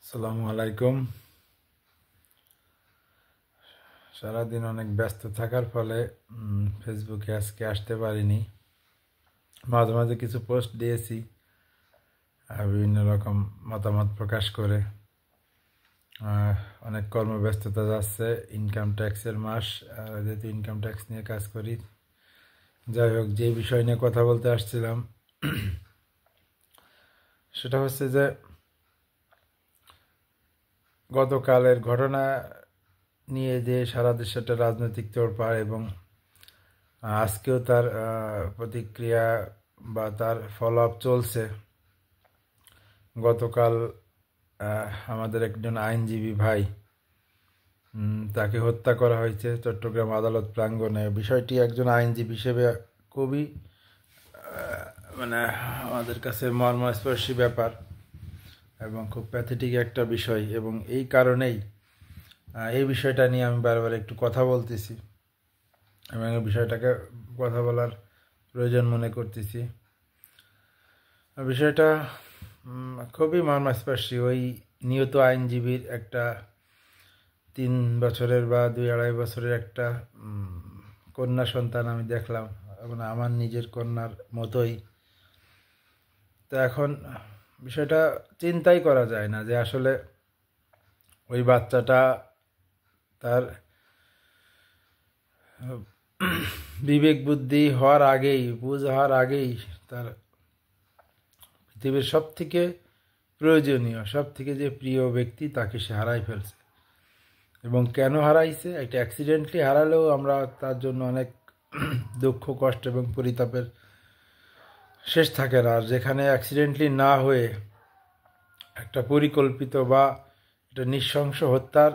আসসালামু আলাইকুম। সারাদিন অনেক ব্যস্ত থাকার ফলে ফেসবুকে আজকে আসতে পারিনি। মাঝে মাঝে কিছু পোস্ট দিয়েছি বিভিন্ন রকম মতামত প্রকাশ করে। অনেক কর্মব্যস্ততা যাচ্ছে, ইনকাম ট্যাক্সের মাস, যেহেতু ইনকাম ট্যাক্স নিয়ে কাজ করি। যাই হোক, যে বিষয় নিয়ে কথা বলতে আসছিলাম সেটা হচ্ছে যে গতকালের ঘটনা নিয়ে যে সারা দেশে একটা রাজনৈতিক তোড়পাড়, এবং আজকেও তার প্রতিক্রিয়া বা তার ফলো আপ চলছে। গতকাল আমাদের একজন আইনজীবী ভাই, তাকে হত্যা করা হয়েছে চট্টগ্রাম আদালত প্রাঙ্গণে। বিষয়টি একজন আইনজীবী হিসেবে খুবই মানে আমাদের কাছে মর্মস্পর্শী ব্যাপার এবং খুব প্যাথেটিক একটা বিষয়, এবং এই কারণেই এই বিষয়টা নিয়ে আমি বারবার একটু কথা বলতেছি এবং এই বিষয়টাকে কথা বলার প্রয়োজন মনে করতেছি। বিষয়টা খুবই মর্মস্পর্শী। ওই নিহত আইনজীবীর একটা 3 বছরের বা 2-2.5 বছরের একটা কন্যা সন্তান আমি দেখলাম, এবং আমার নিজের কন্যার মতোই। তো এখন বিষয়টা চিন্তাই করা যায় না যে আসলে ওই বাচ্চাটা তার বিবেক বুদ্ধি হওয়ার আগেই, বুঝ হওয়ার আগেই তার পৃথিবীর সব থেকে প্রয়োজনীয়, সব থেকে যে প্রিয় ব্যক্তি তাকে সে হারাই ফেলছে। এবং কেন হারাইছে, একটা অ্যাক্সিডেন্টলি হারালেও আমরা তার জন্য অনেক দুঃখ, কষ্ট এবং পরিতাপের শেষ থাকে না। আর যেখানে অ্যাক্সিডেন্টলি না হয়ে একটা পরিকল্পিত বা একটা নৃশংস হত্যার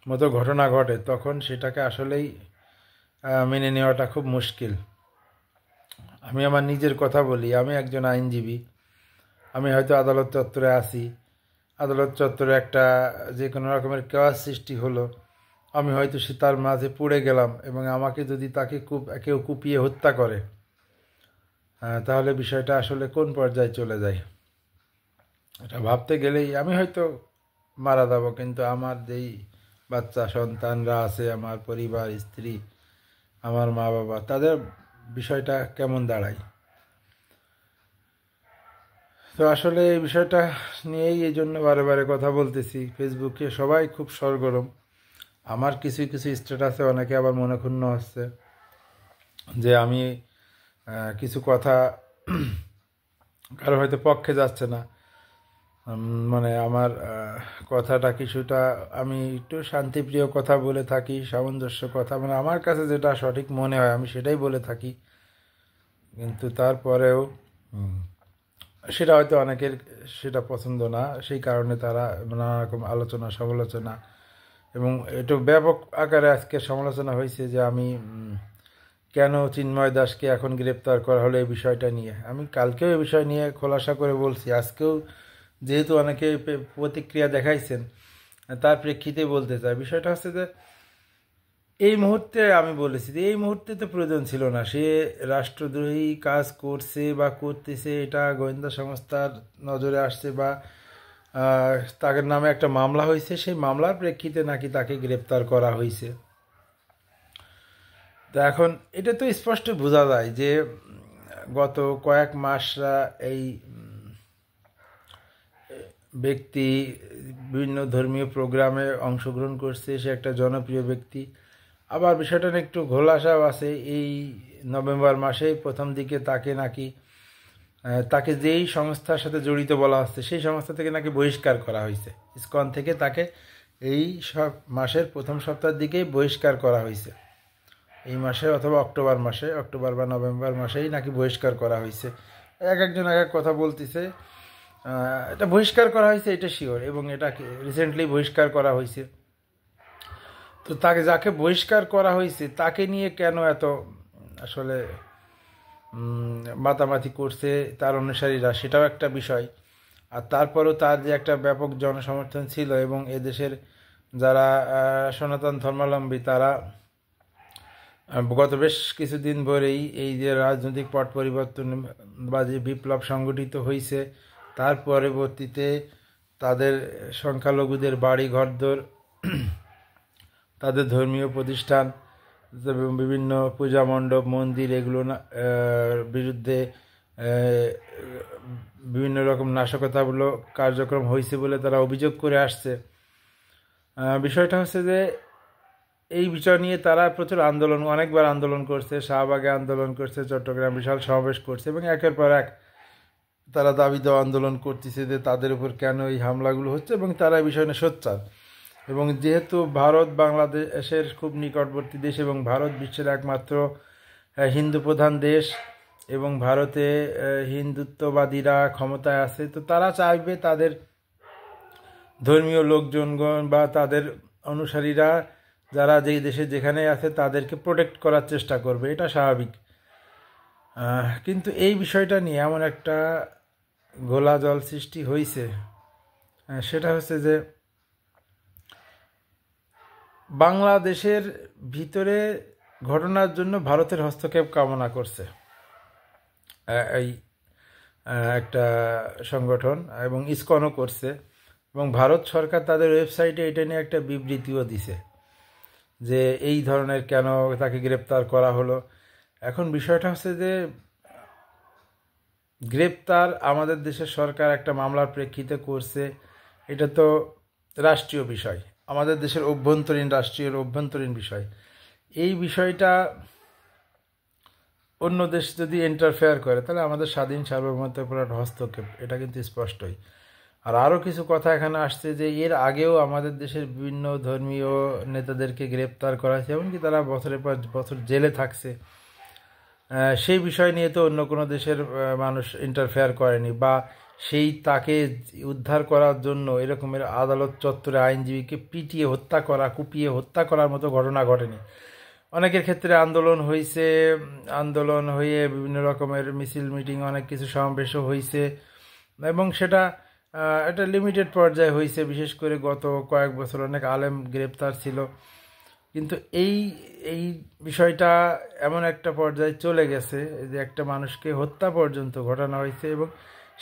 মতো ঘটনা ঘটে, তখন সেটাকে আসলেই মেনে নেওয়াটা খুব মুশকিল। আমি আমার নিজের কথা বলি, আমি একজন আইনজীবী। আমি হয়তো আদালত চত্বরে আছি, আদালত চত্বরে একটা যে কোনো রকমের কেওয়াস সৃষ্টি হলো, আমি হয়তো সে তার মাঝে পড়ে গেলাম, এবং আমাকে যদি তাকে কেউ কুপিয়ে হত্যা করে, তাহলে বিষয়টা আসলে কোন পর্যায়ে চলে যায়। এটা ভাবতে গেলেই আমি হয়তো মারা যাব, কিন্তু আমার যেই বাচ্চা সন্তানরা আছে, আমার পরিবার, স্ত্রী, আমার মা বাবা, তাদের বিষয়টা কেমন দাঁড়ায়। তো আসলে এই বিষয়টা নিয়েই এই জন্য বারে বারে কথা বলতেছি। ফেসবুকে সবাই খুব সরগরম। আমার কিছু কিছু স্ট্যাটাসে অনেকে আবার মনে ক্ষুণ্ণ হচ্ছে যে আমি কিছু কথা কারো হয়তো পক্ষে যাচ্ছে না। মানে আমার কথাটা কিছুটা, আমি একটু শান্তিপ্রিয় কথা বলে থাকি, সামঞ্জস্য কথা, মানে আমার কাছে যেটা সঠিক মনে হয় আমি সেটাই বলে থাকি। কিন্তু তারপরেও সেটা হয়তো অনেকের সেটা পছন্দ না, সেই কারণে তারা নানা রকম আলোচনা সমালোচনা, এবং একটু ব্যাপক আকারে আজকে সমালোচনা হয়েছে যে আমি কেন চিন্ময় দাসকে এখন গ্রেপ্তার করা হলো এই বিষয়টা নিয়ে। আমি কালকেও এই বিষয় নিয়ে খোলাসা করে বলছি, আজকেও যেহেতু অনেকে প্রতিক্রিয়া দেখাইছেন, তার প্রেক্ষিতে বলতে চাই। বিষয়টা হচ্ছে যে এই মুহূর্তে আমি বলেছি যে এই মুহূর্তে তো প্রয়োজন ছিল না। সে রাষ্ট্রদ্রোহী কাজ করছে বা করতেছে, এটা গোয়েন্দা সংস্থার নজরে আসছে, বা তার নামে একটা মামলা হয়েছে, সেই মামলার প্রেক্ষিতে নাকি তাকে গ্রেপ্তার করা হয়েছে। তো এখন এটা তো স্পষ্ট বোঝা যায় যে গত কয়েক মাসরা এই ব্যক্তি বিভিন্ন ধর্মীয় প্রোগ্রামে অংশগ্রহণ করছে, সে একটা জনপ্রিয় ব্যক্তি। আবার বিষয়টা একটু ঘোলাসাও আছে। এই নভেম্বর মাসে প্রথম দিকে তাকে নাকি তাকে যেই সংস্থার সাথে জড়িত বলা হচ্ছে, সেই সংস্থা থেকে নাকি বহিষ্কার করা হয়েছে। ইসকন থেকে তাকে এই সব মাসের প্রথম সপ্তাহের দিকেই বহিষ্কার করা হয়েছে। এই মাসে অথবা অক্টোবর বা নভেম্বর মাসেই নাকি বহিষ্কার করা হয়েছে। এক একজন এক এক কথা বলতেছে। এটা বহিষ্কার করা হয়েছে এটা শিওর, এবং এটা রিসেন্টলি বহিষ্কার করা হয়েছে। তো তাকে যাকে বহিষ্কার করা হয়েছে তাকে নিয়ে কেন এত আসলে মাতামাতি করছে তার অনুসারীরা, সেটাও একটা বিষয়। আর তারপরও তার যে একটা ব্যাপক জনসমর্থন ছিল, এবং এদেশের যারা সনাতন ধর্মাবলম্বী তারা গত বেশ কিছুদিন ধরেই এই যে রাজনৈতিক পট পরিবর্তন বা যে বিপ্লব সংগঠিত হয়েছে, তার পরবর্তীতে তাদের সংখ্যালঘুদের বাড়ি ঘরদোর, তাদের ধর্মীয় প্রতিষ্ঠান, বিভিন্ন পূজা মণ্ডপ, মন্দির, এগুলো বিরুদ্ধে বিভিন্ন রকম নাশকতামূলক কার্যক্রম হয়েছে বলে তারা অভিযোগ করে আসছে। বিষয়টা হচ্ছে যে এই বিষয় নিয়ে তারা প্রচুর আন্দোলন, অনেকবার আন্দোলন করছে, শাহবাগে আন্দোলন করছে, চট্টগ্রাম বিশাল সমাবেশ করছে, এবং একের পর এক তারা দাবি দেওয়া আন্দোলন করতেছে যে তাদের উপর কেন এই হামলাগুলো হচ্ছে, এবং তারা এই বিষয় নিয়ে সোচ্চার। এবং যেহেতু ভারত বাংলাদেশের খুব নিকটবর্তী দেশ এবং ভারত বিশ্বের একমাত্র হিন্দু প্রধান দেশ, এবং ভারতে হিন্দুত্ববাদীরা ক্ষমতায় আছে, তো তারা চাইবে তাদের ধর্মীয় লোকজনগণ বা তাদের অনুসারীরা যারা যেই দেশে যেখানে আছে তাদেরকে প্রোটেক্ট করার চেষ্টা করবে, এটা স্বাভাবিক। কিন্তু এই বিষয়টা নিয়ে এমন একটা ঘোলা জল সৃষ্টি হয়েছে, সেটা হচ্ছে যে বাংলাদেশের ভিতরে ঘটনার জন্য ভারতের হস্তক্ষেপ কামনা করছে এই একটা সংগঠন, এবং ইসকনও করছে, এবং ভারত সরকার তাদের ওয়েবসাইটে এটা নিয়ে একটা বিবৃতিও দিছে যে এই ধরনের কেন তাকে গ্রেপ্তার করা হলো। এখন বিষয়টা হচ্ছে যে গ্রেপ্তার আমাদের দেশের সরকার একটা মামলার প্রেক্ষিতে করছে, এটা তো রাষ্ট্রীয় বিষয়, আমাদের দেশের অভ্যন্তরীণ বিষয়। এই বিষয়টা অন্য দেশ যদি ইন্টারফেয়ার করে তাহলে আমাদের স্বাধীন সার্বভৌমত্বের উপর একটা হস্তক্ষেপ, এটা কিন্তু স্পষ্টই। আর আরও কিছু কথা এখানে আসছে যে এর আগেও আমাদের দেশের বিভিন্ন ধর্মীয় নেতাদেরকে গ্রেপ্তার করা হয়েছে, এমনকি তারা বছরের পর বছর জেলে থাকছে। সেই বিষয় নিয়ে তো অন্য কোনো দেশের মানুষ ইন্টারফেয়ার করেনি, বা সেই তাকে উদ্ধার করার জন্য এরকমের আদালত চত্বরে আইনজীবীকে পিটিয়ে হত্যা করা, কুপিয়ে হত্যা করার মতো ঘটনা ঘটেনি। অনেকের ক্ষেত্রে আন্দোলন হয়েছে, আন্দোলন হয়ে বিভিন্ন রকমের মিছিল মিটিং, অনেক কিছু সমাবেশও হয়েছে, এবং সেটা একটা লিমিটেড পর্যায়ে হয়েছে। বিশেষ করে গত কয়েক বছর অনেক আলেম গ্রেপ্তার ছিল, কিন্তু এই এই বিষয়টা এমন একটা পর্যায়ে চলে গেছে যে একটা মানুষকে হত্যা পর্যন্ত ঘটানো হয়েছে, এবং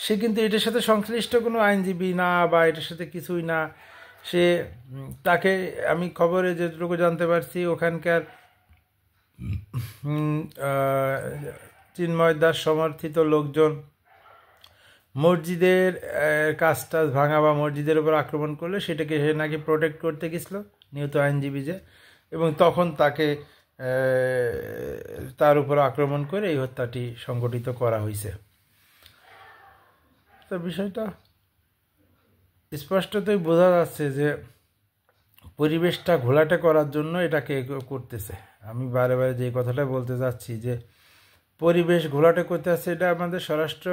সে কিন্তু এটার সাথে সংশ্লিষ্ট কোনো আইনজীবী না, বা এটার সাথে কিছুই না। সে তাকে, আমি খবরে যেটুকু জানতে পারছি, ওখানকার চিন্ময় দাস সমর্থিত লোকজন মসজিদের কাজটা ভাঙা বা মসজিদের উপর আক্রমণ করলে সেটাকে সে নাকি প্রোটেক্ট করতে গেছিল, নিহত আইনজীবী যে, এবং তখন তাকে তার উপর আক্রমণ করে এই হত্যাটি সংগঠিত করা হয়েছে। তো বিষয়টা স্পষ্টতই বোঝা যাচ্ছে যে পরিবেশটা ঘোলাটে করার জন্য এটাকে করতেছে। আমি বারে বারে যে কথাটা বলতে যাচ্ছি যে পরিবেশ ঘোলাটে করতে আসছে, এটা আমাদের স্বরাষ্ট্র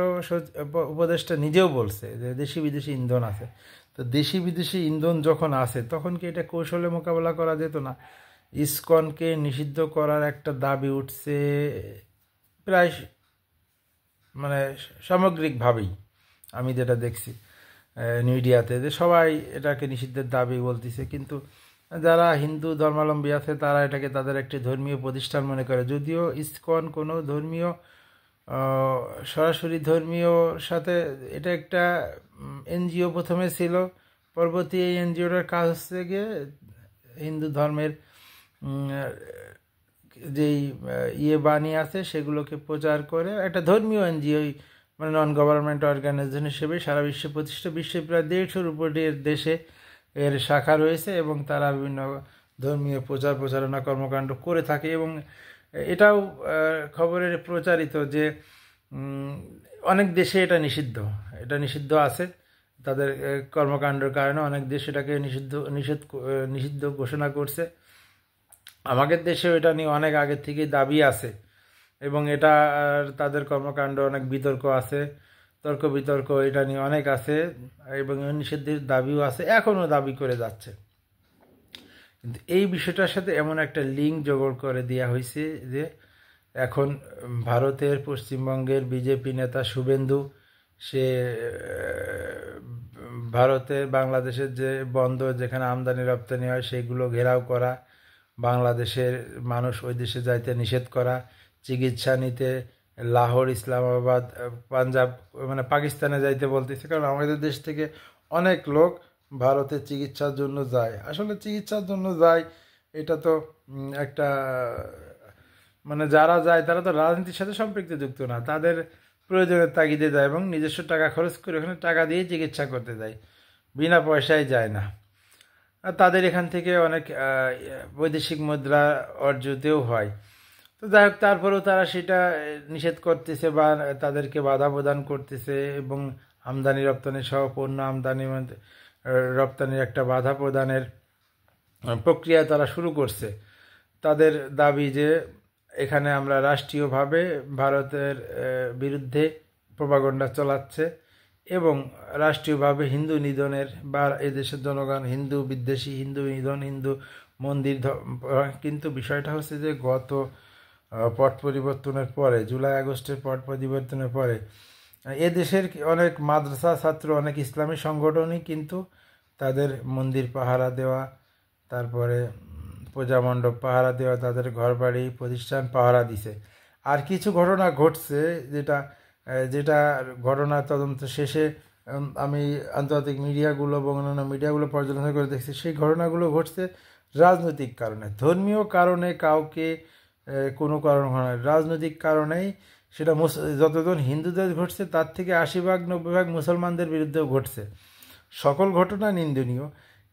উপদেষ্টা নিজেও বলছে যে দেশি বিদেশি ইন্ধন আছে। তো দেশি বিদেশি ইন্ধন যখন আসে তখন কি এটা কৌশলে মোকাবেলা করা যেত না? ইসকনকে নিষিদ্ধ করার একটা দাবি উঠছে প্রায় মানে সামগ্রিকভাবেই, আমি যেটা দেখছি মিডিয়াতে, যে সবাই এটাকে নিষিদ্ধের দাবি বলতেছে, কিন্তু যারা হিন্দু ধর্মাবলম্বী আছে তারা এটাকে তাদের একটি ধর্মীয় প্রতিষ্ঠান মনে করে। যদিও ইসকন কোনো ধর্মীয় সরাসরি ধর্মীয় সাথে, এটা একটা এনজিও প্রথমে ছিল, পরবর্তী এই এনজিওটার কাজ হচ্ছে গিয়ে হিন্দু ধর্মের যেই বাণী আছে সেগুলোকে প্রচার করে, একটা ধর্মীয় এনজিও, মানে নন গভর্নমেন্ট অর্গানাইজেশন হিসেবে সারা বিশ্বে প্রতিষ্ঠিত। বিশ্বে প্রায় 150-র উপরের দেশে এর শাখা রয়েছে, এবং তারা বিভিন্ন ধর্মীয় প্রচারণা কর্মকাণ্ড করে থাকে। এবং এটাও খবরের প্রচারিত যে অনেক দেশে এটা নিষিদ্ধ আছে, তাদের কর্মকাণ্ডের কারণে অনেক দেশ এটাকে নিষিদ্ধ ঘোষণা করছে। আমাদের দেশেও এটা নিয়ে অনেক আগের থেকেই দাবি আছে, এবং এটা তাদের কর্মকাণ্ড অনেক বিতর্ক আছে, তর্ক বিতর্ক এটা নিয়ে অনেক আছে, এবং নিষিদ্ধের দাবিও আছে, এখনও দাবি করে যাচ্ছে। কিন্তু এই বিষয়টার সাথে এমন একটা লিঙ্ক জোগাড় করে দেওয়া হয়েছে যে এখন ভারতের পশ্চিমবঙ্গের বিজেপি নেতা শুভেন্দু, সে ভারতের বাংলাদেশের যে বন্দর যেখানে আমদানি রপ্তানি হয় সেগুলো ঘেরাও করা, বাংলাদেশের মানুষ ওই দেশে যাইতে নিষেধ করা, চিকিৎসা নিতে লাহোর, ইসলামাবাদ, পাঞ্জাব, মানে পাকিস্তানে যাইতে বলতেছে। কারণ আমাদের দেশ থেকে অনেক লোক ভারতে চিকিৎসার জন্য যায়। আসলে চিকিৎসার জন্য যায় এটা তো একটা, মানে যারা যায় তারা তো রাজনীতির সাথে সম্পৃক্তযুক্ত না, তাদের প্রয়োজনের তাগিদে যায় এবং নিজস্ব টাকা খরচ করে ওখানে টাকা দিয়ে চিকিৎসা করতে যায়, বিনা পয়সায় যায় না। আর তাদের এখান থেকে অনেক বৈদেশিক মুদ্রা অর্জিতও হয়। তো যাই হোক, তারপরেও তারা সেটা নিষেধ করতেছে বা তাদেরকে বাধা প্রদান করতেছে এবং আমদানি রপ্তানি সহ পণ্য আমদানি রপ্তানির একটা বাধা প্রদানের প্রক্রিয়া তারা শুরু করছে। তাদের দাবি যে এখানে আমরা রাষ্ট্রীয়ভাবে ভারতের বিরুদ্ধে প্রপাগণ্ডা চালাচ্ছে এবং রাষ্ট্রীয়ভাবে হিন্দু নিধনের বা এদেশের জনগণ হিন্দু বিদ্বেষী, হিন্দু নিধন, হিন্দু মন্দির। কিন্তু বিষয়টা হচ্ছে যে গত পট পরিবর্তনের পরে, জুলাই আগস্টের পট পরিবর্তনের পরে এদেশের অনেক মাদ্রাসা ছাত্র, অনেক ইসলামী সংগঠনই কিন্তু তাদের মন্দির পাহারা দেওয়া, তারপরে পূজা মণ্ডপ পাহারা দেওয়া, তাদের ঘরবাড়ি প্রতিষ্ঠান পাহারা দিছে। আর কিছু ঘটনা ঘটছে যেটা যেটা ঘটনা তদন্ত শেষে আমি আন্তর্জাতিক মিডিয়াগুলো এবং অন্যান্য মিডিয়াগুলো পর্যালোচনা করে দেখছি, সেই ঘটনাগুলো ঘটছে রাজনৈতিক কারণে, ধর্মীয় কারণে কাউকে কোনো কারণ হয় রাজনৈতিক কারণেই। সেটা যতজন হিন্দুদের ঘটছে তার থেকে 80-90% মুসলমানদের বিরুদ্ধেও ঘটছে। সকল ঘটনা নিন্দনীয়,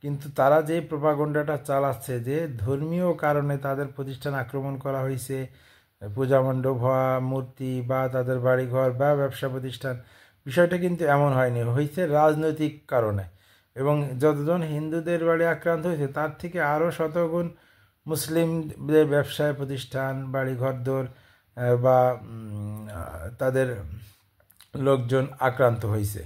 কিন্তু তারা যে প্রপাগণ্ডাটা চালাচ্ছে যে ধর্মীয় কারণে তাদের প্রতিষ্ঠান আক্রমণ করা হয়েছে, পূজা মণ্ডপ হওয়া, মূর্তি বা তাদের বাড়িঘর বা ব্যবসা প্রতিষ্ঠান, বিষয়টা কিন্তু এমন হয়নি, হয়েছে রাজনৈতিক কারণে। এবং যতজন হিন্দুদের বাড়ি আক্রান্ত হয়েছে তার থেকে আরও শতগুণ মুসলিমদের ব্যবসায় প্রতিষ্ঠান, বাড়িঘরদোর বা তাদের লোকজন আক্রান্ত হয়েছে।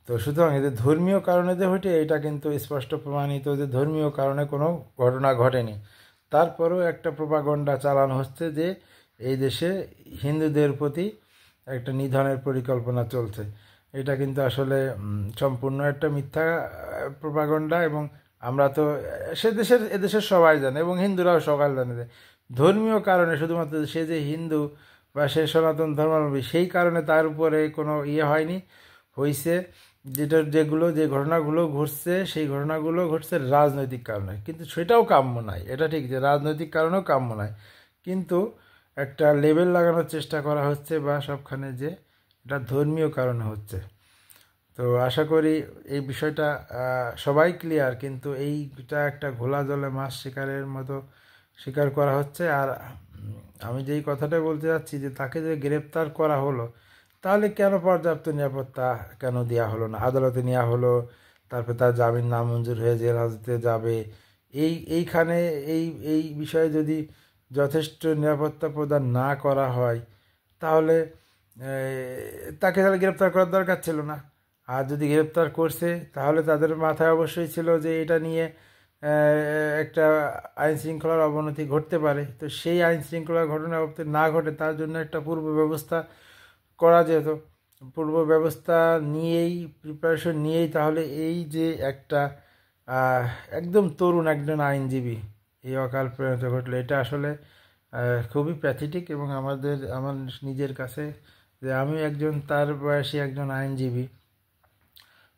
তো সুতরাং এদের ধর্মীয় কারণে যে হয়েছে এটা কিন্তু স্পষ্ট প্রমাণিত যে ধর্মীয় কারণে কোনো ঘটনা ঘটেনি। তারপরেও একটা প্রপাগণ্ডা চালানো হচ্ছে যে এই দেশে হিন্দুদের প্রতি একটা নিধনের পরিকল্পনা চলছে। এটা কিন্তু আসলে সম্পূর্ণ একটা মিথ্যা প্রপাগণ্ডা। এবং আমরা তো এদেশের সবাই জানে এবং হিন্দুরাও সবাই জানে যে ধর্মীয় কারণে, শুধুমাত্র সে যে হিন্দু বা সে সনাতন ধর্মাবলম্বী সেই কারণে তার উপরে কোনো হয়নি, হয়েছে যে ঘটনাগুলো ঘটছে সেই ঘটনাগুলো ঘটছে রাজনৈতিক কারণে। কিন্তু সেটাও কাম্য নয়, এটা ঠিক যে রাজনৈতিক কারণেও কাম্য নয়, কিন্তু একটা লেবেল লাগানোর চেষ্টা করা হচ্ছে বা সবখানে যে এটা ধর্মীয় কারণে হচ্ছে। তো আশা করি এই বিষয়টা সবাই ক্লিয়ার, কিন্তু এইটা একটা ঘোলা জলে মাছ শিকারের মতো শিকার করা হচ্ছে। আর আমি যেই কথাটা বলতে যাচ্ছি যে তাকে যে গ্রেপ্তার করা হলো, তাহলে কেন পর্যাপ্ত নিরাপত্তা কেন দেওয়া হলো না? আদালতে নেওয়া হলো, তারপর তার জামিন নামঞ্জুর হয়ে জেল হাজতে যাবে। এইখানে এই বিষয়ে যদি যথেষ্ট নিরাপত্তা প্রদান না করা হয় তাহলে তাকে তাহলে গ্রেপ্তার করার দরকার ছিল না। আর যদি গ্রেপ্তার করছে তাহলে তাদের মাথায় অবশ্যই ছিল যে এটা নিয়ে একটা আইন শৃঙ্খলার অবনতি ঘটতে পারে। তো সেই আইন শৃঙ্খলার ঘটনা না ঘটে তার জন্য একটা পূর্ব ব্যবস্থা করা যেত। পূর্ব ব্যবস্থা নিয়েই, প্রিপারেশন নিয়েই তাহলে এই যে একটা একদম তরুণ একজন আইনজীবী এই অকাল পরিণত ঘটলো, এটা আসলে খুবই প্যাথেটিক। এবং আমার নিজের কাছে যে আমি একজন তার বয়সী একজন আইনজীবী,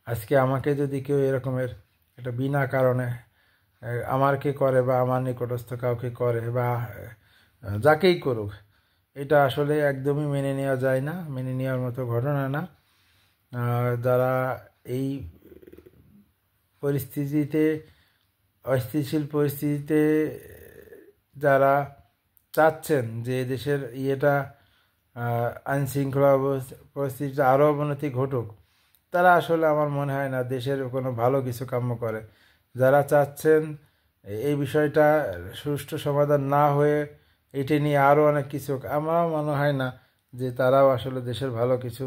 আজকে আমাকে যদি কেউ এরকমের একটা বিনা কারণে আমারকে করে বা আমার নিকটস্থ কাউকে করে বা যাকেই করুক, এটা আসলে একদমই মেনে নেওয়া যায় না, মেনে নেওয়ার মতো ঘটনা না। যারা এই পরিস্থিতিতে, অস্থিতিশীল পরিস্থিতিতে যারা চাচ্ছেন যে দেশের আইনশৃঙ্খলা পরিস্থিতিটা আরও অবনতি ঘটুক, তারা আসলে আমার মনে হয় না দেশের কোনো ভালো কিছু কাম্য করে। যারা চাচ্ছেন এই বিষয়টা সুষ্ঠু সমাধান না হয়ে এটি নিয়ে আরও অনেক কিছু, আমারও মনে হয় না যে তারাও আসলে দেশের ভালো কিছু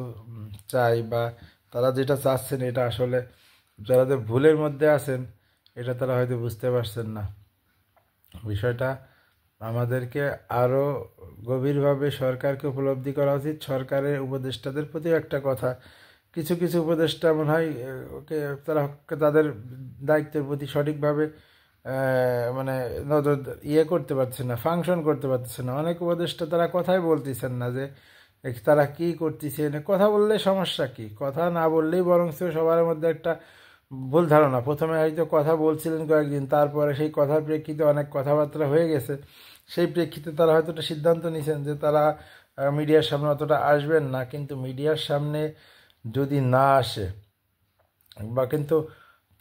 চাই বা তারা যেটা চাচ্ছেন এটা আসলে যারা যে ভুলের মধ্যে আছেন এটা তারা হয়তো বুঝতে পারছেন না। বিষয়টা আমাদেরকে আরও গভীরভাবে সরকারকে উপলব্ধি করা উচিত। সরকারের উপদেষ্টাদের প্রতিও একটা কথা, কিছু কিছু উপদেষ্টা মনে হয় তারা তাদের দায়িত্বের প্রতি সঠিকভাবে মানে নজর করতে পারছে না, ফাংশন করতে পারছে না। অনেক উপদেষ্টা তারা কথাই বলতেছেন না যে তারা কী করতেছে না, কথা বললে সমস্যা কি, কথা না বললেই বরং সবার মধ্যে একটা ভুল ধারণা। প্রথমে হয়তো কথা বলছিলেন কয়েকদিন, তারপরে সেই কথার প্রেক্ষিতে অনেক কথাবার্তা হয়ে গেছে, সেই প্রেক্ষিতে তারা হয়তো একটা সিদ্ধান্ত নিয়েছেন যে তারা মিডিয়ার সামনে অতটা আসবেন না। কিন্তু মিডিয়ার সামনে যদি না আসে বা কিন্তু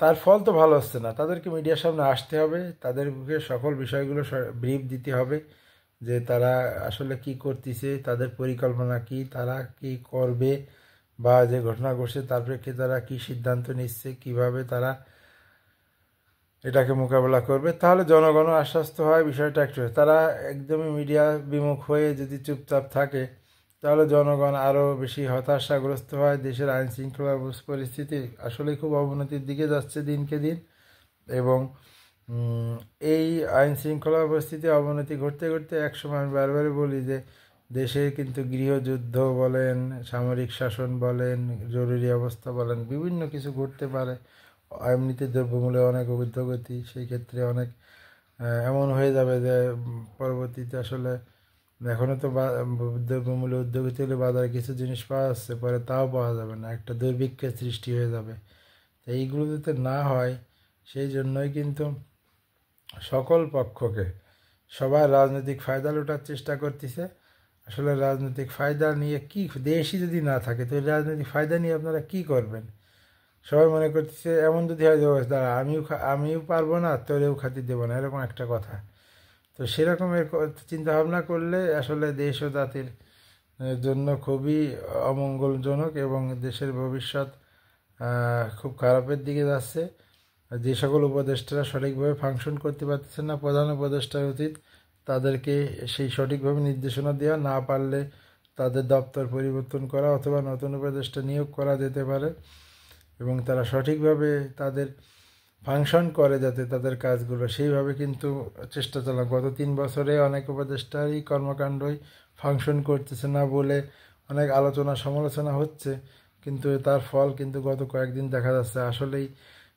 তার ফল তো ভালো হচ্ছে না, তাদেরকে মিডিয়ার সামনে আসতে হবে, তাদেরকে সকল বিষয়গুলো ব্রিফ দিতে হবে যে তারা আসলে কি করতেছে, তাদের পরিকল্পনা কি, তারা কি করবে, বা যে ঘটনা ঘটছে তার প্রেক্ষিতে তারা কি সিদ্ধান্ত নিচ্ছে, কিভাবে তারা এটাকে মোকাবেলা করবে। তাহলে জনগণও আশ্বস্ত হয় বিষয়টা একটু। তারা একদমই মিডিয়া বিমুখ হয়ে যদি চুপচাপ থাকে তাহলে জনগণ আরও বেশি হতাশাগ্রস্ত হয়। দেশের আইন শৃঙ্খলা পরিস্থিতি আসলেই খুব অবনতির দিকে যাচ্ছে দিনকে দিন, এবং এই আইন শৃঙ্খলা পরিস্থিতি অবনতি ঘটতে ঘটতে একসময় আমি বারবারই বলি যে দেশে কিন্তু গৃহযুদ্ধ বলেন, সামরিক শাসন বলেন, জরুরি অবস্থা বলেন, বিভিন্ন কিছু ঘটতে পারে। এমনিতে দ্রব্যমূল্যে অনেক ঊর্ধ্বগতি, সেই ক্ষেত্রে অনেক এমন হয়ে যাবে যে পরবর্তীতে আসলে এখনও তো দ্রব্যমূল্য ঊর্ধ্বগতি হলে বাজারে কিছু জিনিস পাওয়া যাচ্ছে, পরে তাও পাওয়া যাবে না, একটা দুর্ভিক্ষের সৃষ্টি হয়ে যাবে। তো এইগুলো যাতে না হয় সেই জন্যই কিন্তু সকল পক্ষকে সবাই রাজনৈতিক ফায়দা লুটার চেষ্টা করতেছে। আসলে রাজনৈতিক ফায়দা নিয়ে কি, দেশই যদি না থাকে তো রাজনৈতিক ফায়দা নিয়ে আপনারা কি করবেন? সবাই মনে করতেছে এমন যদি হয় দাঁড়া আমিও পারবো না, তোরেও খাতি দেবো না, এরকম একটা কথা। তো সেরকমের চিন্তা ভাবনা করলে আসলে দেশ ও জাতির জন্য খুবই অমঙ্গলজনক, এবং দেশের ভবিষ্যৎ খুব খারাপের দিকে যাচ্ছে। যে সকল উপদেষ্টারা সঠিকভাবে ফাংশন করতে পারতেছেন না, প্রধান উপদেষ্টার উচিত তাদেরকে সেই সঠিকভাবে নির্দেশনা দেওয়া, না পারলে তাদের দপ্তর পরিবর্তন করা অথবা নতুন উপদেষ্টা নিয়োগ করা যেতে পারে, এবং তারা সঠিকভাবে তাদের ফাংশন করে যাতে তাদের কাজগুলো সেইভাবে কিন্তু চেষ্টা চালান। গত 3 বছরে অনেক উপদেষ্টারই কর্মকাণ্ডই ফাংশন করতেছে না বলে অনেক আলোচনা সমালোচনা হচ্ছে, কিন্তু তার ফল কিন্তু গত কয়েকদিন দেখা যাচ্ছে আসলেই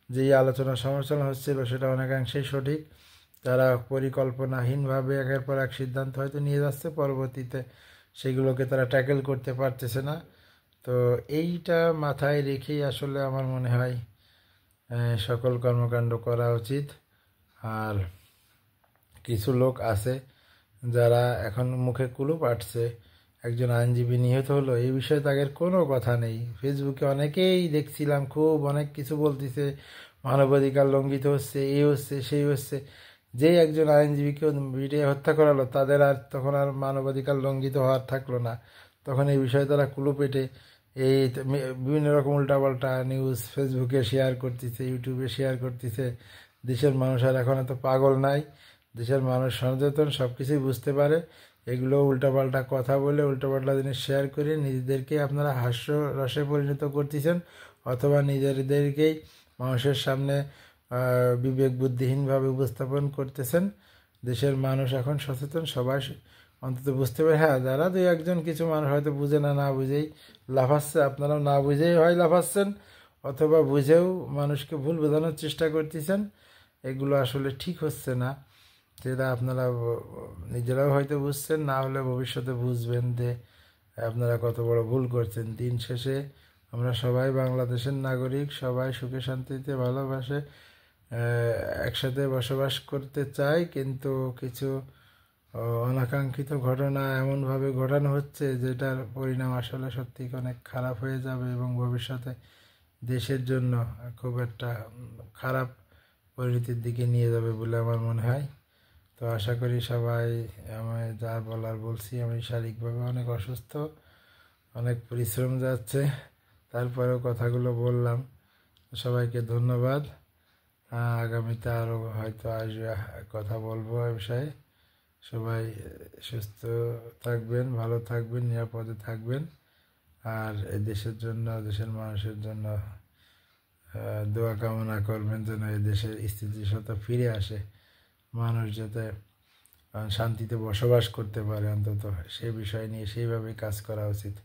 যেই আলোচনা সমালোচনা হচ্ছিল সেটা অনেকাংশেই সঠিক। তারা পরিকল্পনাহীনভাবে একের পর এক সিদ্ধান্ত হয়তো নিয়ে যাচ্ছে, পরবর্তীতে সেগুলোকে তারা ট্যাকেল করতে পারতেছে না। তো এইটা মাথায় রেখেই আসলে আমার মনে হয় সকল কর্মকাণ্ড করা উচিত। আর কিছু লোক আছে যারা এখন মুখে কুলুপ আটছে, একজন আইনজীবী নিহত হলো, এই বিষয়ে তাদের কোনো কথা নেই। ফেসবুকে অনেকেই দেখছিলাম খুব অনেক কিছু বলতেছে, মানবাধিকার লঙ্ঘিত হচ্ছে, এই হচ্ছে সেই হচ্ছে। যেই একজন আইনজীবীকে পিটিয়ে হত্যা করালো তাদের আর তখন আর মানবাধিকার লঙ্ঘিত হওয়ার থাকলো না। তখন এই বিষয়ে তারা কুলুপ এঁটে এই বিভিন্ন রকম উল্টাপাল্টা নিউজ ফেসবুকে শেয়ার করতেছে, ইউটিউবে শেয়ার করতেছে। দেশের মানুষ আর এখন এত পাগল নাই, দেশের মানুষ সচেতন, সব কিছুই বুঝতে পারে। এগুলো উল্টাপাল্টা কথা বলে উল্টাপাল্টা জিনিস শেয়ার করে নিজেদেরকে আপনারা হাস্য রসে পরিণত করতেছেন, অথবা নিজেদেরকেই মানুষের সামনে বিবেক বুদ্ধিহীনভাবে উপস্থাপন করতেছেন। দেশের মানুষ এখন সচেতন, সবাই অন্তত বুঝতে পারে। হ্যাঁ, যারা 2-1জন কিছু মানুষ হয়তো বুঝে না, না বুঝেই লাফাচ্ছে, আপনারাও না বুঝেই হয় লাফাচ্ছেন, অথবা বুঝেও মানুষকে ভুল বোঝানোর চেষ্টা করতেছেন। এগুলো আসলে ঠিক হচ্ছে না, যেটা আপনারা নিজেরাও হয়তো বুঝছেন, না হলে ভবিষ্যতে বুঝবেন যে আপনারা কত বড় ভুল করছেন। দিন শেষে আমরা সবাই বাংলাদেশের নাগরিক, সবাই সুখে শান্তিতে ভালোবাসে একসাথে বসবাস করতে চাই, কিন্তু কিছু অনাকাঙ্ক্ষিত ঘটনা এমনভাবে ঘটানো হচ্ছে যেটার পরিণাম আসলে সত্যি অনেক খারাপ হয়ে যাবে, এবং ভবিষ্যতে দেশের জন্য খুব একটা খারাপ পরিণতির দিকে নিয়ে যাবে বলে আমার মনে হয়। তো আশা করি সবাই, আমি যা বলার বলছি, আমি শারীরিকভাবে অনেক অসুস্থ, অনেক পরিশ্রম যাচ্ছে, তারপরেও কথাগুলো বললাম। সবাইকে ধন্যবাদ। আগামীতে আরও হয়তো আসবে, কথা বলবো এ বিষয়ে। সবাই সুস্থ থাকবেন, ভালো থাকবেন, নিরাপদে থাকবেন, আর এই দেশের জন্য, দেশের মানুষের জন্য দোয়া কামনা করবেন যেন এই দেশের স্থিতিশীলতা ফিরে আসে, মানুষ যাতে শান্তিতে বসবাস করতে পারে, অন্তত সেই বিষয় নিয়ে সেইভাবেই কাজ করা উচিত।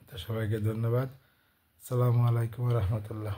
তো সবাইকে ধন্যবাদ। আসসালামু আলাইকুম রহমতুল্লাহ।